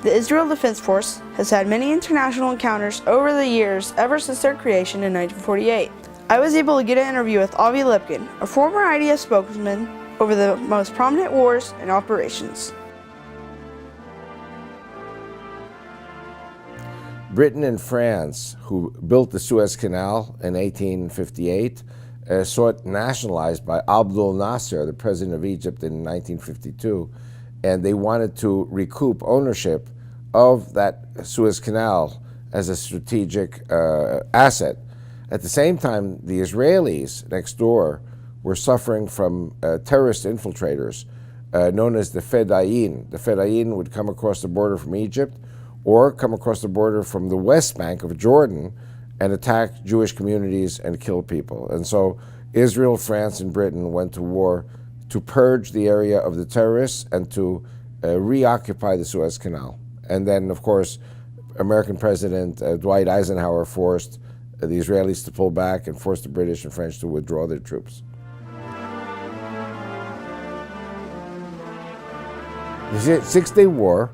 The Israel Defense Force has had many international encounters over the years ever since their creation in 1948. I was able to get an interview with Avi Lipkin, a former IDF spokesman, over the most prominent wars and operations. Britain and France, who built the Suez Canal in 1858, saw it nationalized by Abdel Nasser, the president of Egypt, in 1952, and they wanted to recoup ownership of that Suez Canal as a strategic asset. At the same time, the Israelis next door were suffering from terrorist infiltrators known as the Fedayeen. The Fedayeen would come across the border from Egypt or come across the border from the West Bank of Jordan and attack Jewish communities and kill people. And so Israel, France, and Britain went to war to purge the area of the terrorists and to reoccupy the Suez Canal. And then, of course, American President Dwight Eisenhower forced the Israelis to pull back and forced the British and French to withdraw their troops. The Six-Day War,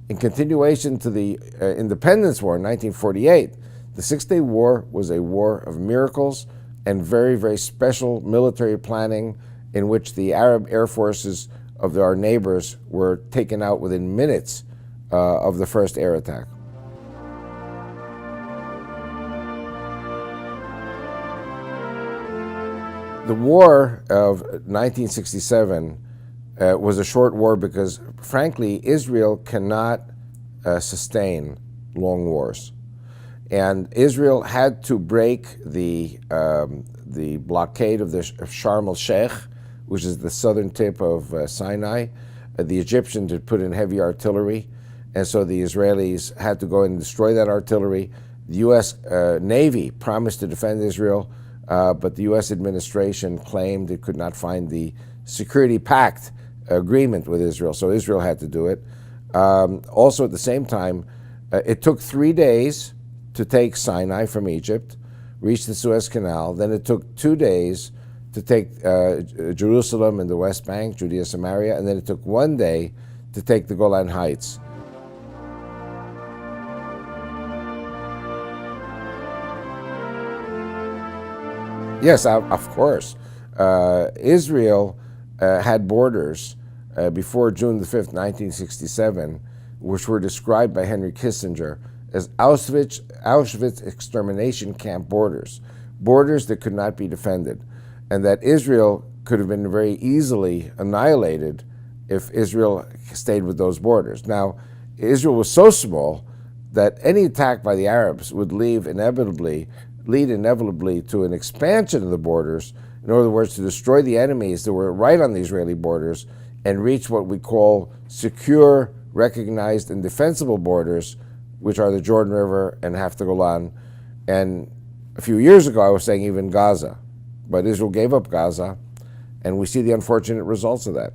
in continuation to the Independence War in 1948, the Six-Day War was a war of miracles and very, very special military planning in which the Arab air forces of our neighbors were taken out within minutes of the first air attack. The war of 1967 was a short war because, frankly, Israel cannot sustain long wars. And Israel had to break the blockade of Sharm el-Sheikh, which is the southern tip of Sinai. The Egyptians had put in heavy artillery, and so the Israelis had to go and destroy that artillery. The U.S. Navy promised to defend Israel, but the U.S. administration claimed it could not find the security pact agreement with Israel, so Israel had to do it. Also, at the same time, it took 3 days to take Sinai from Egypt, reach the Suez Canal. Then it took 2 days to take Jerusalem and the West Bank, Judea, Samaria, and then it took 1 day to take the Golan Heights. Yes, of course. Israel had borders before June the 5th, 1967, which were described by Henry Kissinger as Auschwitz extermination camp borders, borders that could not be defended, and that Israel could have been very easily annihilated if Israel stayed with those borders. Now, Israel was so small that any attack by the Arabs would lead inevitably to an expansion of the borders, in other words, to destroy the enemies that were right on the Israeli borders and reach what we call secure, recognized, and defensible borders, which are the Jordan River and half the Golan. And a few years ago, I was saying even Gaza. But Israel gave up Gaza, and we see the unfortunate results of that.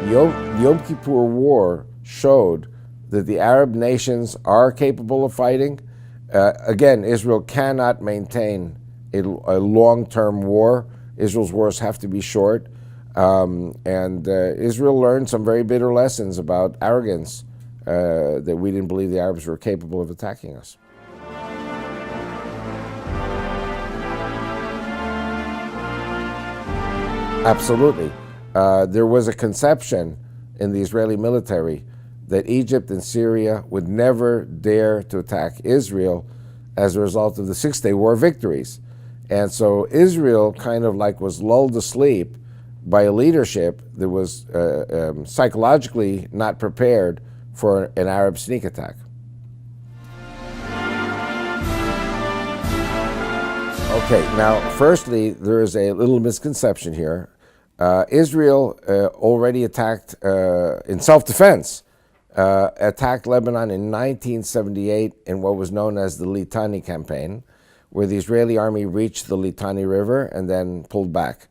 The Yom Kippur War showed that the Arab nations are capable of fighting. Again, Israel cannot maintain a long-term war. Israel's wars have to be short. And Israel learned some very bitter lessons about arrogance, that we didn't believe the Arabs were capable of attacking us. Absolutely. There was a conception in the Israeli military that Egypt and Syria would never dare to attack Israel as a result of the Six-Day War victories. And so Israel kind of like was lulled to sleep by a leadership that was psychologically not prepared for an Arab sneak attack. Okay, now, firstly, there is a little misconception here. Israel already attacked, in self-defense, attacked Lebanon in 1978 in what was known as the Litani campaign, where the Israeli army reached the Litani River and then pulled back.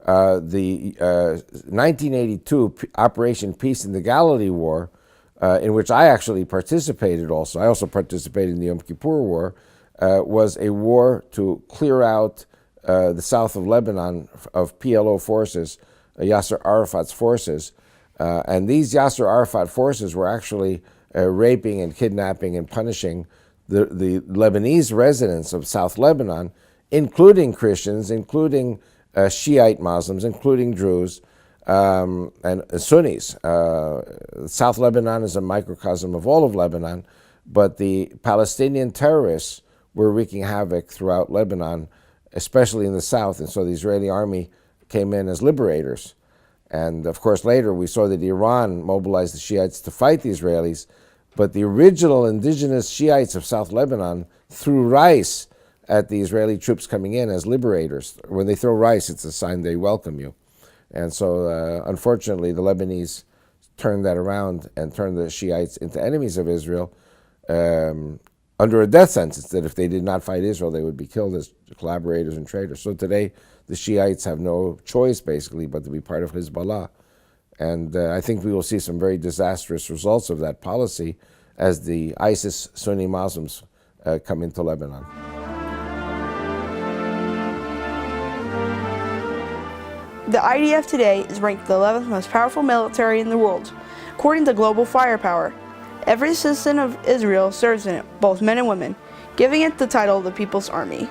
The 1982 Operation Peace in the Galilee War, in which I actually participated also, I also participated in the Yom Kippur War, was a war to clear out the south of Lebanon of PLO forces Yasser Arafat's forces. And these Yasser Arafat forces were actually raping and kidnapping and punishing the Lebanese residents of South Lebanon, including Christians, including Shiite Muslims, including Druze, and Sunnis. South Lebanon is a microcosm of all of Lebanon, but the Palestinian terrorists were wreaking havoc throughout Lebanon, especially in the south, and so the Israeli army came in as liberators. And of course later we saw that Iran mobilized the Shiites to fight the Israelis, but the original indigenous Shiites of South Lebanon threw rice at the Israeli troops coming in as liberators. When they throw rice, it's a sign they welcome you. And so unfortunately the Lebanese turned that around and turned the Shiites into enemies of Israel under a death sentence, that if they did not fight Israel, they would be killed as collaborators and traitors. So today, the Shiites have no choice, basically, but to be part of Hezbollah. And I think we will see some very disastrous results of that policy as the ISIS Sunni Muslims come into Lebanon. The IDF today is ranked the 11th most powerful military in the world, according to Global Firepower. Every citizen of Israel serves in it, both men and women, giving it the title of the People's Army.